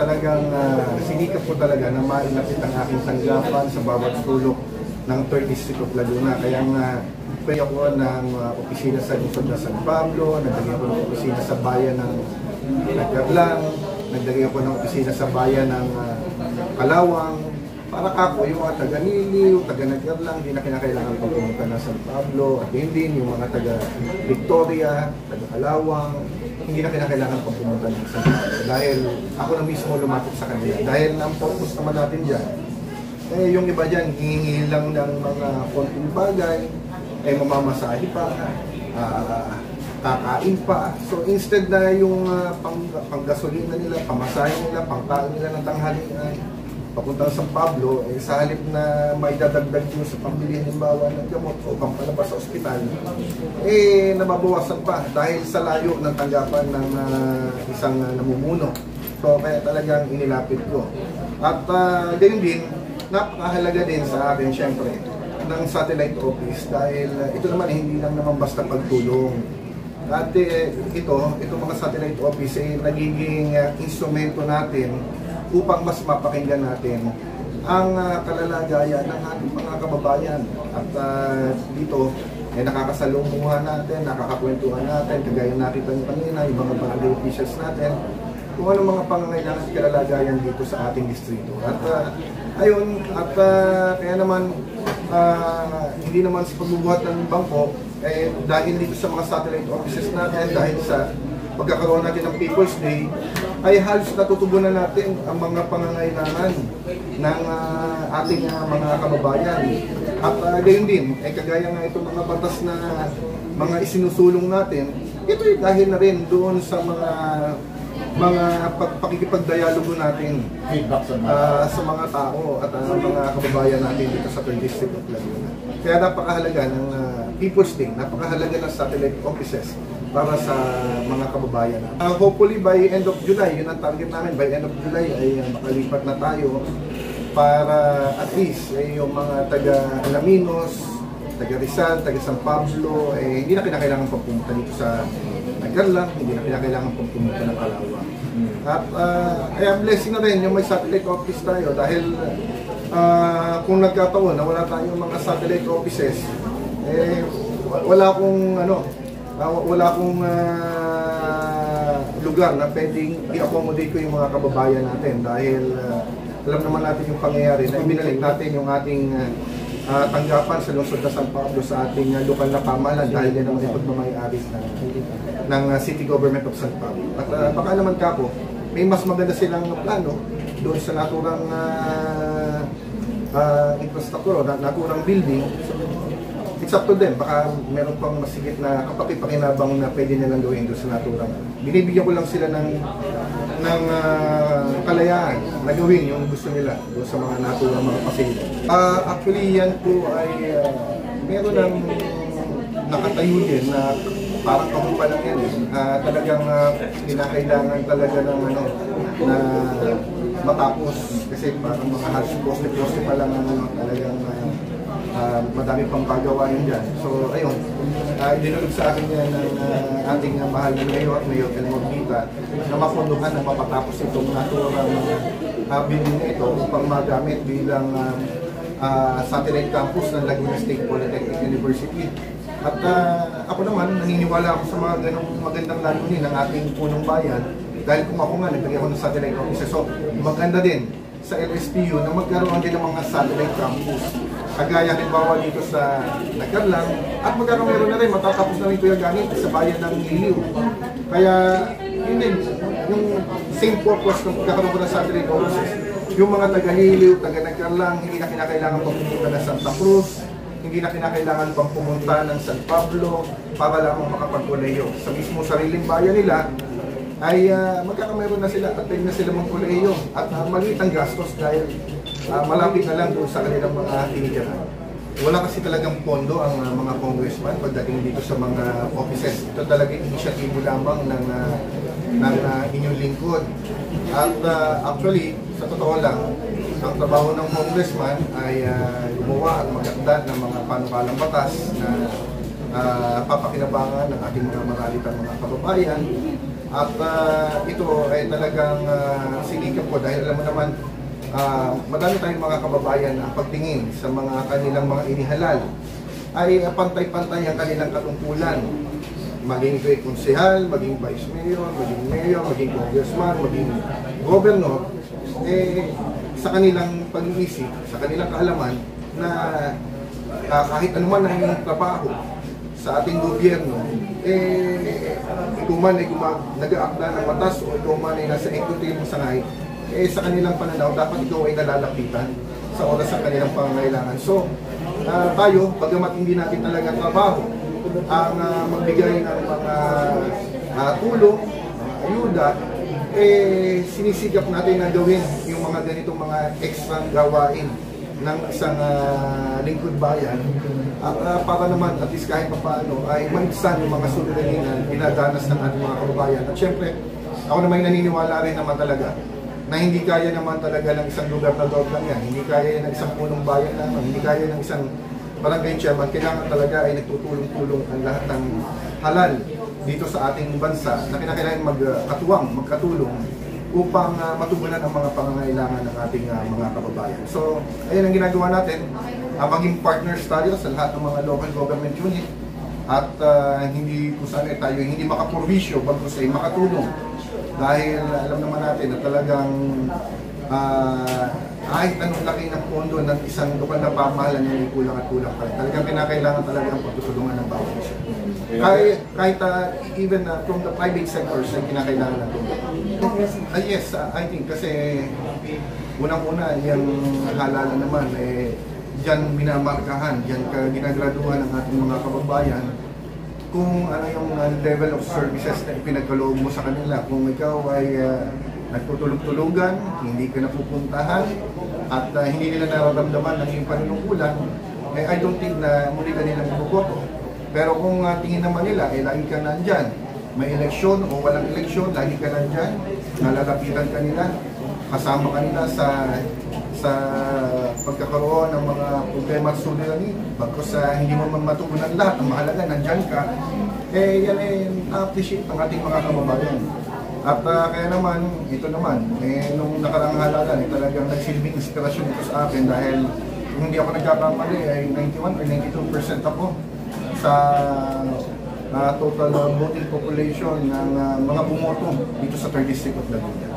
talagang sinikap ko talaga na mainapit ang aking tanggapan sa bawat sulok ng 3rd District of Laguna. Kaya pwede ako ng opisina sa lungsod na San Pablo, nagdagay ako ng opisina sa bayan ng Nagcarlang, nagdagay ako ng opisina sa bayan ng Calawang. Para kako, yung mga taga-Niliw, taga-Nagcarlang, hindi na kinakailangan pag pumunta ng San Pablo. At din yung mga taga-Victoria, taga-Calawang, hindi na kinakailangan pag pumunta ng San Pablo. Dahil ako na mismo lumapit sa kanila. Dahil ang focus naman natin dyan, yung iba dyan, hihingi lang ng mga konting bagay, mamamasahe pa, kakain pa. So instead na yung panggasolina nila, pamasahe nila, pangkain nila ng tanghalian, papuntang San Pablo, sa halip na may dadagdag nyo sa pambili halimbawa ng gamot o pampalabas sa ospital, nababawasan pa dahil sa layo ng tanggapan ng isang namumuno. So kaya talagang inilapit ko. At ganyan din, napakahalaga din sa akin syempre ng satellite office dahil ito naman hindi lang naman basta pagtulong. At itong mga satellite office ay nagiging instrumento natin upang mas mapakinggan natin ang kalalagayan ng ating mga kababayan. At dito, nakakasalumuhan natin, nakakakwentuhan natin, kagaya nakita nyo kanina, yung mga barangay officials natin, kung anong mga pangangailangan at kalalagayan dito sa ating distrito. At kaya naman, hindi naman sa pagbubuhat ng bangko, dahil dito sa mga satellite offices natin, dahil sa pagkakaroon natin ng People's Day, ay halos natutugunan natin ang mga pangangailangan ng ating mga kababayan. At gayon din, kagaya nga itong mga batas na mga isinusulong natin, ito ay dahil na rin doon sa mga pakikipagdialogo natin sa mga tao at mga kababayan natin dito sa 3rd District of Laguna. Kaya napakahalaga ng People's Day, napakahalaga ng satellite offices para sa mga kababayan. Hopefully by end of July, yun ang target namin, by end of July ay makalipat na tayo para at least yung mga taga-Alaminos, taga-Rizal, taga-San Pablo, hindi na kinakailangan pang pumunta dito sa Nagcarlang, hindi na kinakailangan pang pumunta ng Calawang. At kaya blessing na rin yung may satellite office tayo dahil kung nagkataon na wala tayong mga satellite offices, wala akong lugar na pwedeng i-accommodate ko yung mga kababayan natin dahil alam naman natin yung pangyayari na ibinalik natin yung ating tanggapan sa lungsod na San Pablo sa ating lokal na pamahalaan dahil yan naman yung pagmamayari ng City Government of San Pablo. At baka naman kako, may mas maganda silang plano doon sa naturang infrastructure, naturang building. So, it's up to them, baka meron pang masigit na kapakipakinabang na pwede nilang gawin doon sa naturang. Binibigyan ko lang sila ng kalayaan na gawin yung gusto nila doon sa mga naturang mga pasilidad. Actually, yan po ay meron ng nakatayo din na parang kahupa lang yan. Talagang kinakailangan talaga ng na matapos kasi parang mga halos poste pa lang talagang madami pang pagawain dyan. So ayun, dinulog sa akin yan ng ating mahal na Mayor Elmorita na mapunduhan na mapatapos itong naturang building na ito upang magamit bilang satellite campus ng Laguna State Polytechnic University. At ako naman, naniniwala ako sa mga ganong magandang layunin ng ating punong bayan dahil kung ako nga, nagbigay ako ng satellite office. So maganda din sa LSTU na magkaroon din ng mga satellite campus. Kagaya halimbawa dito sa Nagcarlang at magkakameron na rin, matatapos na rin ko yung gamit sa bayan ng Niliw. Kaya yun din, yung same purpose ng pagkakaroon ko ng satellite offices. Yung mga taga-Niliw, taga-Nagcarlang, hindi na kinakailangan pang pumunta ng Santa Cruz, hindi na kinakailangan pang pumunta ng San Pablo para lamang makapag-kuleyo. Sa mismo sariling bayan nila, ay magkakameron na sila at pwede na sila mag-kuleyo at maliit ang gastos dahil malapit na lang doon sa kanilang mga tinitirahan. Wala kasi talagang pondo ang mga congressman pagdating dito sa mga offices. Ito talagang inisyatibo lamang ng inyong lingkod. At actually, sa totoo lang, ang trabaho ng congressman ay gumawa at magakda ng mga panukalang batas na papakinabangan ng ating mga maralitang mga kababayan. At ito ay talagang sinikap ko dahil alam mo naman, madami tayong mga kababayan na pagtingin sa mga kanilang mga inihalal ay pantay-pantay ang kanilang katungkulan. Maging konsehal, maging vice mayor, maging mayor, maging congressman, maging governor, sa kanilang pag-iisip, sa kanilang kaalaman na kahit anuman ang iyong trabaho sa ating gobyerno, ikaw man ay nag-aakda ng batas o ikaw man ay nasa executive sangay, sa kanilang pananaw, dapat ikaw ay nalalapitan sa oras ng kanilang pangangailangan. So, tayo, bagamat hindi natin talaga trabaho, ang magbigay ng mga tulong, ayuda, sinisikap natin na gawin yung mga ganitong mga extra gawain ng isang lingkod bayan para naman at least kahit paano ay maigsan yung mga suliranin dinadanas ng ating mga kababayan. At syempre, ako naman naniniwala rin naman talaga na hindi kaya naman talaga ng isang gobernador lang yan, hindi kaya ng isang punong bayan lang, hindi kaya ng isang barangay chairman. Kailangan talaga ay nagtutulong-tulong ang lahat ng halal dito sa ating bansa na kinakailangan magkatulong upang matugunan ang mga pangangailangan ng ating mga kababayan. So, ayun ang ginagawa natin, maging partners tayo sa lahat ng mga local government unit at hindi kung saan tayo hindi makaprovisyo, bagkus ay makatulong. Dahil alam naman natin na talagang kahit anong laki ng pondo ng isang lokal na pamahalaan ay kulang at kulang pa rin. Talagang pinakailangan talaga ang pagtutulungan ng bawat isa. Kahit even from the private sectors ay kinakailangan ng tulong. Yes, I think kasi unang-una yung halalan naman diyan minamarkahan, diyan ginagraduhan ng ating mga kababayan kung ano yung level of services na ipinagkaloob mo sa kanila. Kung ikaw ay nagtutulog-tulugan, hindi ka napupuntahan, at hindi nila nararamdaman ng iyong panunungkulan, I don't think na muli ka nilang ibuboto. Pero kung tingin naman nila, lagi ka nandyan, may eleksyon o walang eleksyon, lagi ka nandyan, nalalapitan ka nila, kasama ka nila sa pagkakaroon ng mga problema at suliranin. Bagkus hindi mo matugunan lahat, ang mahalaga, nandyan ka, yan na-appreciate ng ating mga kababayan. At kaya naman, ito naman, nung nakaraang halalan, talagang nagsilbing inspirasyon ito sa akin dahil kung hindi ako nagkakamali ay 91 or 92% ako sa total voting population ng mga bumoto dito sa 3rd District of Laguna.